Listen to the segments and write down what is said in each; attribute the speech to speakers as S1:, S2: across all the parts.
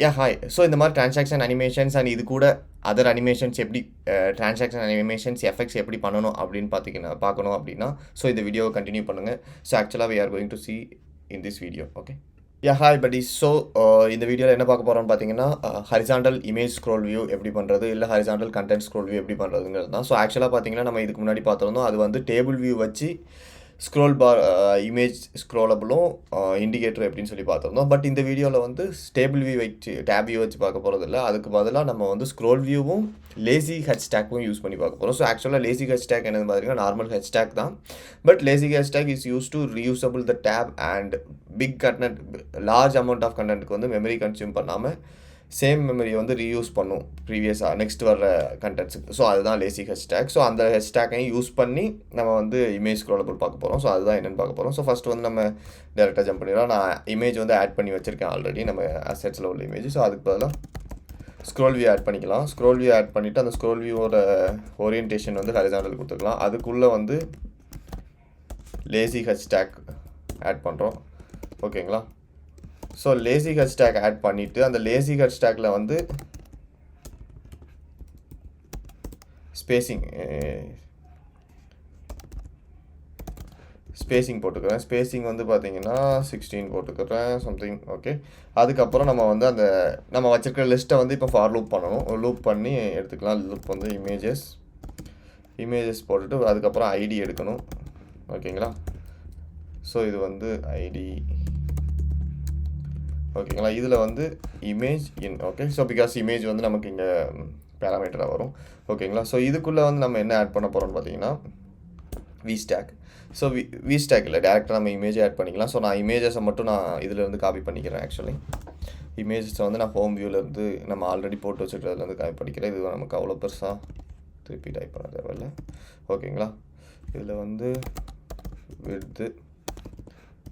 S1: Hi. So இந்த மாரி transaction animations and இது கூட அதர் அனிமேஷன்ஸ் எப்படி டிரான்சாக்ஷன் அனிமேஷன்ஸ் எஃபெக்ட்ஸ் எப்படி பண்ணணும் அப்படின்னு பார்க்கணும் அப்படின்னா, ஸோ இந்த வீடியோவை கன்டினியூ பண்ணுங்க. So actually we are going to see in this video. Okay. Hi buddies. So இந்த வீடியோவில் என்ன பார்க்க போகிறோம்னு பார்த்தீங்கன்னா, ஹரிசாண்டல் இமேஜ் ஸ்க்ரோல் வியூ எப்படி பண்ணுறது, இல்லை ஹரிசாண்டல் கண்டென்ட் ஸ்க்ரோல் வியூ எப்படி பண்ணுறதுங்கிறது தான். ஸோ ஆக்சுவலாக பார்த்தீங்கன்னா, நம்ம இதுக்கு முன்னாடி பார்த்துருந்தோம். அது வந்து டேபிள் வியூ வச்சு ஸ்க்ரோல் பார் இமேஜ் ஸ்க்ரோலபிளும் இண்டிகேட்டர் எப்படின்னு சொல்லி பார்த்துருந்தோம். பட் இந்த வீடியோவில் வந்து டேபிள் வியூ வச்சு டேப் வியூ வச்சு பார்க்க போகிறதில்ல. அதுக்கு பதிலாக நம்ம வந்து ஸ்க்ரோல் வியூவும் லேசி ஹெட்ஸ்டேக்கும் யூஸ் பண்ணி பார்க்க போகிறோம். ஸோ ஆக்சுவலாக லேசி ஹெட்ஸ்டேக் என்னன்னு பார்த்தீங்கன்னா நார்மல் ஹெட்ஸ்டேக் தான். But lazy H stack is use to reusable the tab and big content, large amount of கண்டென்ட்டுக்கு வந்து மெமரி கன்சியூம் பண்ணாமல் சேம் மெமரியை வந்து ரீயூஸ் பண்ணும் ப்ரீவியஸாக நெக்ஸ்ட் வர கண்டென்ட்ஸுக்கு. ஸோ அதுதான் லேசி ஹெட்ஸ்டேக். ஸோ அந்த ஹெட்ஸ்டேக்கையும் யூஸ் பண்ணி நம்ம வந்து இமேஜ் ஸ்க்ரோலபிள் பார்க்க போகிறோம். ஸோ அதுதான் என்னென்னு பார்க்க போகிறோம். ஸோ ஃபஸ்ட்டு வந்து நம்ம டேரெக்டாக ஜம்ப் பண்ணிடலாம். நான் இமேஜ் வந்து ஆட் பண்ணி வச்சுருக்கேன் ஆல்ரெடி, நம்ம அசெட்ஸில் உள்ள இமேஜ். ஸோ அதுக்கு பதிலாக ஸ்க்ரோல் வியூ ஆட் பண்ணிக்கலாம். ஸ்க்ரோல் வியூ ஆட் பண்ணிவிட்டு அந்த ஸ்க்ரோல் வியூவோட ஓரியன்டேஷன் வந்து ஹரிசாண்டல் கொடுத்துக்கலாம். அதுக்குள்ளே வந்து லேசி ஹெட்ஸ்டேக் ஆட் பண்ணுறோம். ஓகேங்களா? ஸோ லேசி ஹெட்ஸ்டேக் ஆட் பண்ணிவிட்டு அந்த லேசி ஹெட்ஸ்டேக்கில் வந்து ஸ்பேசிங் போட்டுக்கிறேன். ஸ்பேசிங் வந்து பார்த்தீங்கன்னா 16 போட்டுக்கிறேன் சம்திங். ஓகே. அதுக்கப்புறம் நம்ம வந்து நம்ம வச்சுருக்கிற லிஸ்ட்டை வந்து இப்போ ஃபார் லூப் பண்ணணும். லூப் பண்ணி எடுத்துக்கலாம். லூப் வந்து இமேஜஸ் போட்டுட்டு அதுக்கப்புறம் ஐடி எடுக்கணும். ஓகேங்களா? ஸோ இது வந்து ஐடி. ஓகேங்களா? இதில் வந்து image in. Okay. So because image வந்து நமக்கு இங்கே பேராமீட்டராக வரும். ஓகேங்களா? ஸோ இதுக்குள்ளே வந்து நம்ம என்ன ஆட் பண்ண போகிறோம்னு பார்த்தீங்கன்னா விஸ்டாக். ஸோ விஸ்டாக் இல்லை, டேரெக்டாக நம்ம இமேஜ் ஆட் பண்ணிக்கலாம். ஸோ நான் இமேஜஸை மட்டும் நான் இதிலேருந்து காப்பி பண்ணிக்கிறேன். ஆக்சுவலி இமேஜஸை வந்து நான் ஹோம் வியூவிலேருந்து நம்ம ஆல்ரெடி போட்டு வச்சுக்கிறதுலேருந்து காப்பி பண்ணிக்கிறேன். இது நமக்கு அவ்வளோ பெருசாக திருப்பி டைப் பண்ண தேவையில்லை. ஓகேங்களா? இதில் வந்து விட்த்து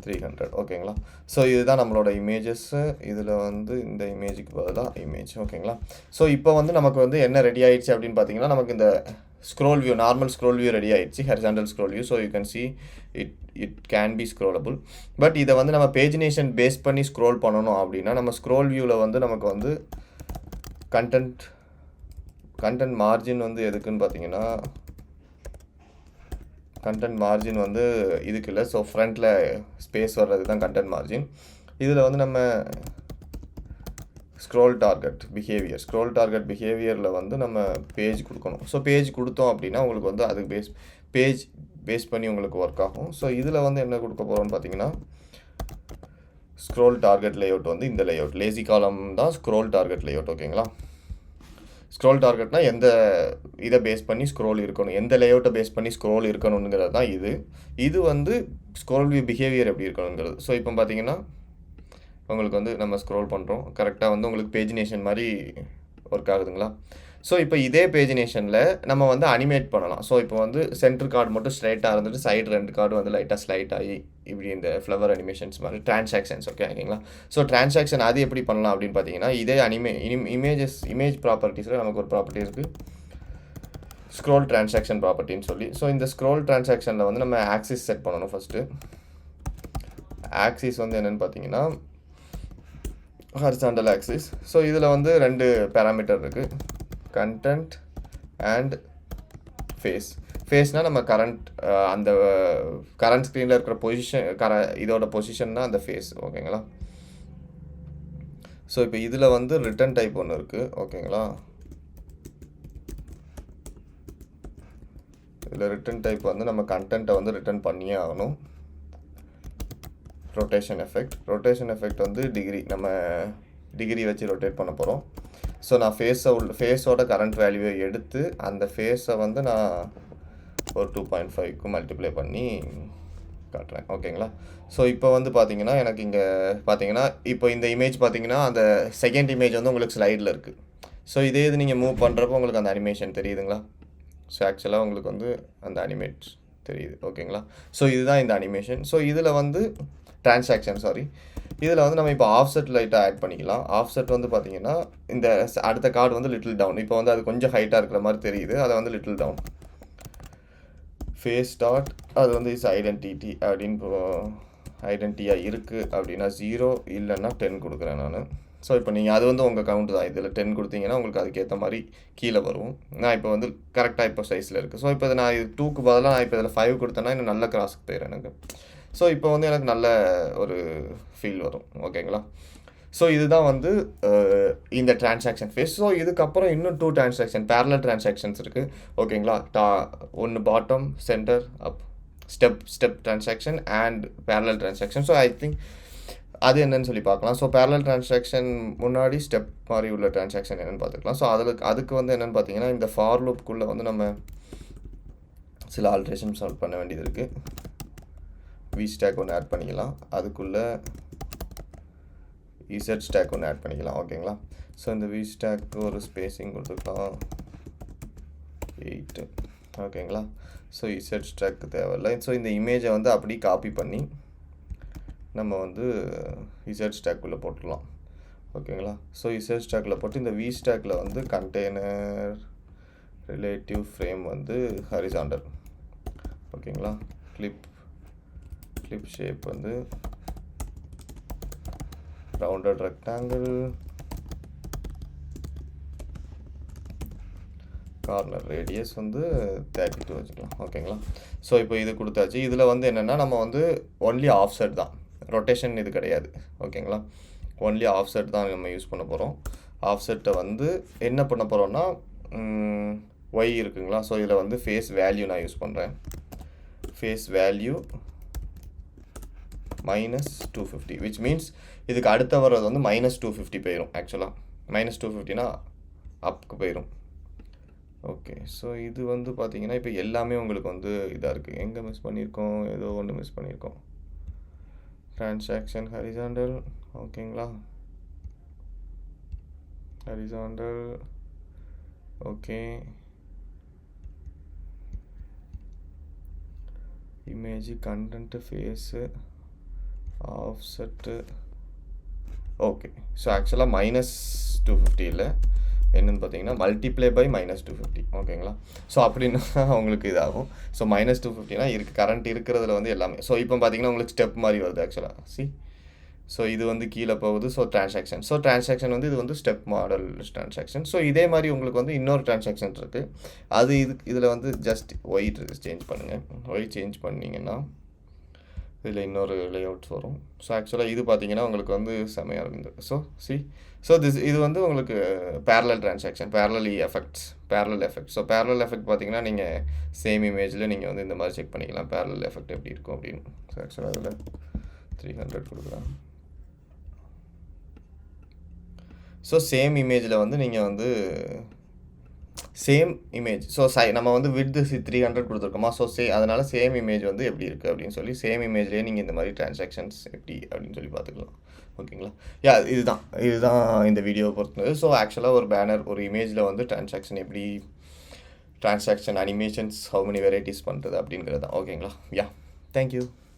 S1: 300. ஓகேங்களா? ஸோ இதுதான் நம்மளோட இமேஜஸ்ஸு. இதில் வந்து இந்த இமேஜுக்கு பதிலாக இமேஜ். ஓகேங்களா? ஸோ இப்போ வந்து நமக்கு வந்து என்ன ரெடி ஆகிடுச்சு அப்படின்னு பார்த்தீங்கன்னா, நமக்கு இந்த scroll view, normal scroll view ready ஆகிடுச்சு, horizontal scroll view. So you can see it can be scrollable. But இதை வந்து நம்ம பேஜினேஷன் பேஸ் பண்ணி ஸ்க்ரோல் பண்ணணும் அப்படின்னா, நம்ம ஸ்க்ரோல் வியூவில் வந்து நமக்கு வந்து கண்டென்ட் மார்ஜின் வந்து எதுக்குன்னு பார்த்தீங்கன்னா, கண்டென்ட் மார்ஜின் வந்து இதுக்கு இல்லை. ஸோ ஃப்ரண்ட்டில் ஸ்பேஸ் வர்றது தான் கண்டென்ட் மார்ஜின். இதில் வந்து நம்ம ஸ்க்ரோல் டார்கெட் பிஹேவியரில் வந்து நம்ம பேஜ் கொடுக்கணும். ஸோ பேஜ் கொடுத்தோம் அப்படின்னா உங்களுக்கு வந்து அதுக்கு பேஸ் பண்ணி உங்களுக்கு ஒர்க் ஆகும். ஸோ இதில் வந்து என்ன கொடுக்க போகிறோம்னு பார்த்தீங்கன்னா, ஸ்க்ரோல் டார்கெட் லேஅவுட் வந்து இந்த லேஅவுட் லேசி காலம் தான் ஸ்க்ரோல் டார்கெட் லேஅவுட். ஓகேங்களா? ஸ்க்ரோல் டார்கெட்னா எந்த இதை பேஸ் பண்ணி ஸ்க்ரோல் இருக்கணும், எந்த லேஅவுட்டை பேஸ் பண்ணி ஸ்க்ரோல் இருக்கணுங்கிறது தான் இது வந்து ஸ்க்ரோல் வியூ பிஹேவியர் எப்படி இருக்கணுங்கிறது. ஸோ இப்போ பார்த்தீங்கன்னா உங்களுக்கு வந்து நம்ம ஸ்க்ரோல் பண்ணுறோம், கரெக்டாக வந்து உங்களுக்கு பேஜினேஷன் மாதிரி ஒர்க் ஆகுதுங்களா? ஸோ இப்போ இதே பேஜினேஷனில் நம்ம வந்து அனிமேட் பண்ணலாம். ஸோ இப்போ வந்து சென்டர் கார்டு மட்டும் ஸ்ட்ரைட்டாக இருந்துட்டு சைடு 2 கார்டு வந்து லைட்டாக ஸ்லைட் ஆகி இப்படி இந்த ஃப்ளவர் அனிமேஷன்ஸ் மாதிரி டிரான்சாக்ஷன்ஸ். ஓகேங்களா? ஸோ டிரான்சாக்ஷன் அது எப்படி பண்ணலாம் அப்படின்னு பார்த்தீங்கன்னா, இதே இமேஜ் ப்ராப்பர்ட்டிஸில் நமக்கு ஒரு ப்ராப்பர்ட்டி இருக்குது, ஸ்க்ரோல் டிரான்சாக்ஷன் ப்ராப்பர்ட்டின்னு சொல்லி. ஸோ இந்த ஸ்க்ரோல் டிரான்சாக்ஷனில் வந்து நம்ம ஆக்சிஸ் செட் பண்ணணும். ஃபஸ்ட்டு ஆக்சிஸ் வந்து என்னென்னு பார்த்தீங்கன்னா ஹரிசாண்டல் ஆக்சிஸ். ஸோ இதில் வந்து 2 பேராமீட்டர் இருக்குது, கண்டென்ட் அண்ட் ஃபேஸ்னால் நம்ம அந்த கரண்ட் ஸ்க்ரீனில் இருக்கிற பொசிஷன், இதோட பொசிஷன் தான் அந்த ஃபேஸ். ஓகேங்களா? ஸோ இப்போ இதில் வந்து ரிட்டன் டைப் ஒன்று இருக்குது. ஓகேங்களா? இதில் ரிட்டன் டைப் வந்து நம்ம கண்டென்ட்டை வந்து ரிட்டன் பண்ணியே ஆகணும். ரொட்டேஷன் எஃபெக்ட் வந்து நம்ம டிகிரி வச்சு ரொட்டேட் பண்ண போகிறோம். ஸோ நான் ஃபேஸோட கரண்ட் வேல்யூவை எடுத்து அந்த ஃபேஸை வந்து நான் ஒரு 2.5க்கு மல்டிப்ளை பண்ணி காட்டுறேன். ஓகேங்களா? ஸோ இப்போ வந்து பார்த்தீங்கன்னா எனக்கு இங்கே பார்த்தீங்கன்னா இப்போ இந்த இமேஜ் பார்த்தீங்கன்னா அந்த செகண்ட் இமேஜ் வந்து உங்களுக்கு ஸ்லைடில் இருக்குது. ஸோ இதே இது நீங்கள் மூவ் பண்ணுறப்போ உங்களுக்கு அந்த அனிமேஷன் தெரியுதுங்களா? ஸோ ஆக்சுவலாக உங்களுக்கு வந்து அந்த அனிமேட் தெரியுது. ஓகேங்களா? ஸோ இதுதான் இந்த அனிமேஷன். ஸோ இதில் வந்து இதில் வந்து நம்ம இப்போ ஆஃப்செட் லைட்டாக ஆட் பண்ணிக்கலாம். ஆஃப்செட் வந்து பார்த்தீங்கன்னா இந்த அடுத்த கார்டு வந்து லிட்டில் டவுன். இப்போ வந்து அது கொஞ்சம் ஹைட்டாக இருக்கிற மாதிரி தெரியுது, அதை வந்து லிட்டில் டவுன். ஃபேஸ் டாட் அது வந்து இஸ் ஐடென்டிட்டி அப்படின்னு ஐடென்டிட்டியாக இருக்குது அப்படின்னா 0 இல்லைன்னா 10 கொடுக்குறேன் நான். ஸோ இப்போ நீங்கள் அது வந்து உங்கள் கவுண்ட் தான். இதில் 10 கொடுத்தீங்கன்னா உங்களுக்கு அதுக்கேற்ற மாதிரி கீழே வரும். நான் இப்போ வந்து கரெக்டாக இப்போ சைஸில் இருக்குது. ஸோ இப்போ நான் இது 2க்கு பதிலாக நான் இப்போ இதில் 5 கொடுத்தேன்னா இன்னும் நல்ல கிராஸுக்கு போயிடும் எனக்கு. ஸோ இப்போ வந்து எனக்கு நல்ல ஒரு ஃபீல் வரும். ஓகேங்களா? ஸோ இதுதான் வந்து இந்த டிரான்சாக்ஷன் ஃபேஸ். ஸோ இதுக்கப்புறம் இன்னும் 2 டிரான்சாக்ஷன் பேரலல் டிரான்சாக்ஷன்ஸ் இருக்குது. ஓகேங்களா? ஒன்று bottom, centre, up, step transaction and parallel transaction. So I think அது என்னன்னு சொல்லி பார்க்கலாம். ஸோ பேரலல் டிரான்சாக்ஷன் முன்னாடி ஸ்டெப் மாதிரி உள்ள டிரான்சாக்ஷன் என்னென்னு பார்த்துக்கலாம். ஸோ அதுக்கு வந்து என்னென்னு பார்த்தீங்கன்னா இந்த ஃபார் லூப்புக்குள்ளே வந்து நம்ம சில ஆல்ட்ரேஷன் சால்வ் பண்ண வேண்டியது இருக்குது. வி ஸ்டாக் ஒன்று ஆட் பண்ணிக்கலாம். அதுக்குள்ளே இசட் ஸ்டாக் ஒன்று ஆட் பண்ணிக்கலாம். ஓகேங்களா? ஸோ இந்த வி ஸ்டாக் ஒரு ஸ்பேஸிங் கொடுத்துக்கலாம் 8. ஓகேங்களா? ஸோ இசட் ஸ்டாக்கு தேவையில்லை. ஸோ இந்த இமேஜை வந்து அப்படி காப்பி பண்ணி நம்ம வந்து இசட் ஸ்டாக்குள்ளே போட்டுக்கலாம். ஓகேங்களா? ஸோ இசட் ஸ்டாக்கில் போட்டு இந்த வி ஸ்டாக்கில் வந்து கண்டெய்னர் ரிலேட்டிவ் ஃப்ரேம் வந்து ஹரிசாண்டல். ஓகேங்களா? கிளிப் ஷேப் வந்து ரவுண்டட் ரெக்டாங்கிள், கார்னர் ரேடியஸ் வந்து 32 வச்சுக்கலாம். ஓகேங்களா? ஸோ இப்போ இது கொடுத்தாச்சு. இதில் வந்து என்னென்னா நம்ம வந்து ஒன்லி ஆஃப்செட் தான், ரொட்டேஷன் இது கிடையாது. ஓகேங்களா? ஒன்லி ஆஃப்செட் தான் நம்ம யூஸ் பண்ண போகிறோம். ஆஃப்செட்டை வந்து என்ன பண்ண போகிறோன்னா ஒய் இருக்குங்களா? ஸோ இதில் வந்து ஃபேஸ் வேல்யூ நான் யூஸ் பண்ணுறேன். ஃபேஸ் வேல்யூ -250 விச் மீன்ஸ் இதுக்கு அடுத்த வர்றது வந்து -250 போயிடும். ஆக்சுவலாக -250னா அப்புக்கு போயிடும். ஓகே. ஸோ இது வந்து பார்த்தீங்கன்னா இப்போ எல்லாமே உங்களுக்கு வந்து இதாக இருக்குது. எங்கே மிஸ் பண்ணியிருக்கோம்? ஏதோ ஒன்று மிஸ் பண்ணியிருக்கோம். Transaction horizontal. ஓகேங்களா? Horizontal. Okay. Image, content, face, offset. Okay. So ஆக்சுவலாக -250 இல்லை, என்னென்னு பார்த்தீங்கன்னா மல்டிப்ளை பை -250. ஓகேங்களா? ஸோ அப்படின்னா உங்களுக்கு இதாகும். ஸோ -250னா கரண்ட் இருக்கிறதுல வந்து எல்லாமே. ஸோ இப்போ பார்த்தீங்கன்னா உங்களுக்கு ஸ்டெப் மாதிரி வருது ஆக்சுவலாக. ஸோ இது வந்து கீழே போகுது. ஸோ டிரான்சாக்ஷன் வந்து இது வந்து ஸ்டெப் மாடல் டிரான்சாக்ஷன். ஸோ இதே மாதிரி உங்களுக்கு வந்து இன்னொரு டிரான்சாக்ஷன் இருக்குது. அது இதில் வந்து ஜஸ்ட் ஒய் சேஞ்ச் பண்ணுங்கள். ஒய் சேஞ்ச் பண்ணிங்கன்னா இதில் இன்னொரு லேஅவுட்ஸ் வரும். ஸோ ஆக்சுவலாக இது பார்த்தீங்கன்னா உங்களுக்கு வந்து செமையாக இருக்குது. ஸோ இது வந்து உங்களுக்கு parallel transaction, parallel effect. So parallel effect பார்த்தீங்கன்னா நீங்கள் சேம் இமேஜில் நீங்கள் வந்து இந்த மாதிரி செக் பண்ணிக்கலாம் பேரலல் எஃபெக்ட் எப்படி இருக்கும் அப்படின்னு. ஸோ ஆக்சுவலாக அதில் 300 கொடுக்குறேன். ஸோ சேம் இமேஜில் வந்து நீங்கள் வந்து சேம் இமேஜ். ஸோ நம்ம வந்து விட்த் 300 கொடுத்துருக்கோமா? ஸோ அதனால் சேம் இமேஜ் வந்து எப்படி இருக்குது அப்படின்னு சொல்லி சேம் இமேஜ்லேயே நீங்கள் இந்த மாதிரி டிரான்சாக்ஷன்ஸ் எப்படி அப்படின்னு சொல்லி பார்த்துக்கலாம். ஓகேங்களா? இதுதான் இந்த வீடியோவை பொறுத்தது. ஸோ ஆக்சுவலாக ஒரு பேனர், ஒரு இமேஜில் வந்து transaction animations how many varieties பண்ணுறது அப்படிங்கிறது தான். ஓகேங்களா? தேங்க்யூ.